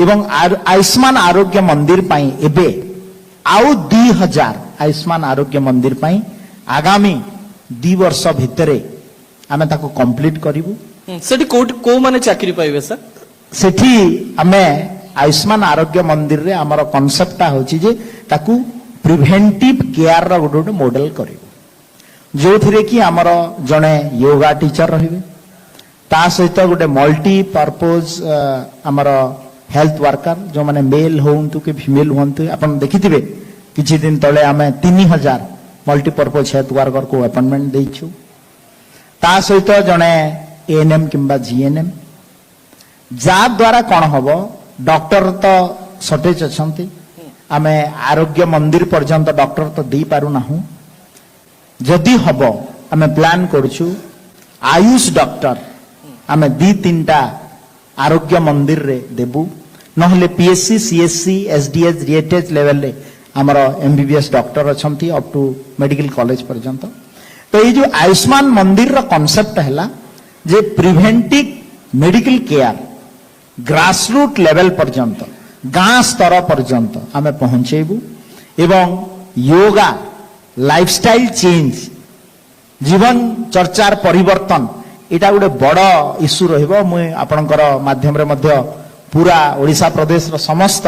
एवं आयुष्मान आरोग्य मंदिर पाई एबे आउ 2000 आयुष्मान आरोग्य मंदिर पाई आगामी 2 वर्ष भितरे आमे ताको कंप्लीट करिवु। सेठी को माने चाकरी पाइबे सर? सेठी आमे आयुष्मान आरोग्य मंदिर रे हमर कांसेप्ट होची जे ताकू प्रिवेंटिव केयर रा गोटे मॉडल करिवु जो थिरे कि हमर जणे योगा टीचर रहिबे ता सहित गोटे मल्टी पर्पज हमर हेल्थ वर्कर जो माने मेल होंतु कि फीमेल होंतु अपन देखिथिबे किछि दिन तळे आमे 3000 मल्टी पर्पज हेल्थ वर्कर को अपॉइंटमेंट देइछु। ता सहित जणे एएनएम किंबा जीएनएम जा द्वारा कोन हबो डॉक्टर तो शॉर्टेज अछंती आमे आरोग्य मंदिर पर्यंत डॉक्टर तो दे पारु नाहु जदि हबो आमे प्लान करछु आयुष डॉक्टर आमे 2-3टा आरोग्य मंदिर रे देबु नहले PSC CSC SDH DHH level रे हमर एमबीबीएस डॉक्टर अछंती अप टू मेडिकल कॉलेज पर्यंत। तो ये जो आयुष्मान मंदिर रो कांसेप्ट हैला जे preventive medical care grassroot level पर्यंत गाँ स्तर पर्यंत आमे पहुंचेबू एवं योगा लाइफस्टाइल चेंज जीवन चर्चार परिवर्तन एटा गोटे बड़ इश्यू रहिबो। मुई आपनकर माध्यम रे मध्य पूरा ओडिशा प्रदेश रो समस्त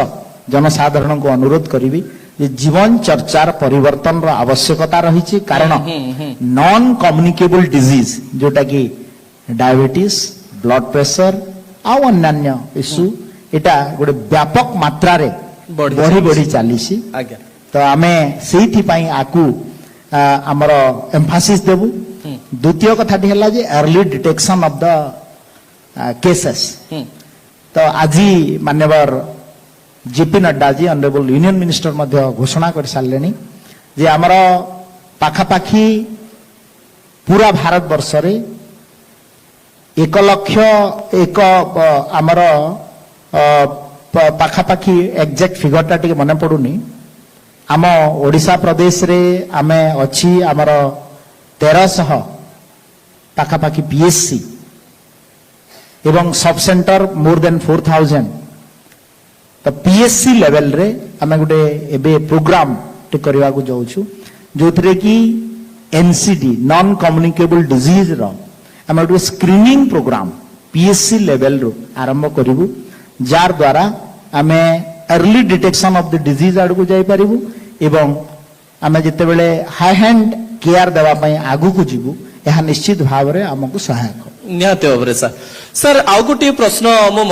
जनसाधारण को अनुरोध करिवि जे जीवन चर्चार परिवर्तन रो आवश्यकता रहिछि कारण नॉन कम्युनिकेबल डिजीज जोटा कि डायबिटीज ब्लड प्रेशर आ अन्य इश्यू एटा गोटे व्यापक मात्रा रे बढ़ी बढ़ी चलीसी। तो आमे सेठी पई आकू हमर एम्फासिस देबू। द्वितीय कथाटी हला जे early detection of the cases. तो आजी मान्यवर JP Nadda ji honourable union minister मध्य घोषणा कर सारलेनी जे हमर पाखापाखी पूरा भारत वर्ष रे 1 लाख आमर पाखापाखी एक्जेक्ट फिगर टी मन पड़ुनी आम ओडिशा प्रदेश रे आमे अच्छी आमर 1300 पाखापाखी पीएससी एवं सब सेंटर मोर देन 4000। तो पीएससी लेवल रे आमे गोटे एबे प्रोग्राम टे करवा को जाउछु जो थरे कि एनसीडी नॉन कम्युनिकेबल डिजीज रो आमे गोटे स्क्रीनिंग प्रोग्राम पीएससी लेवल रो आरंभ करिवु जार द्वारा आमे early detection of the disease आड़ को जाई परिबु एवं आमे जते बेले हाई हैंड केयर देवा पई आगु को जिवु यह निश्चित भाव रे हमको सहायक। निहाते भाबरे सर आउ गोटे प्रश्न मो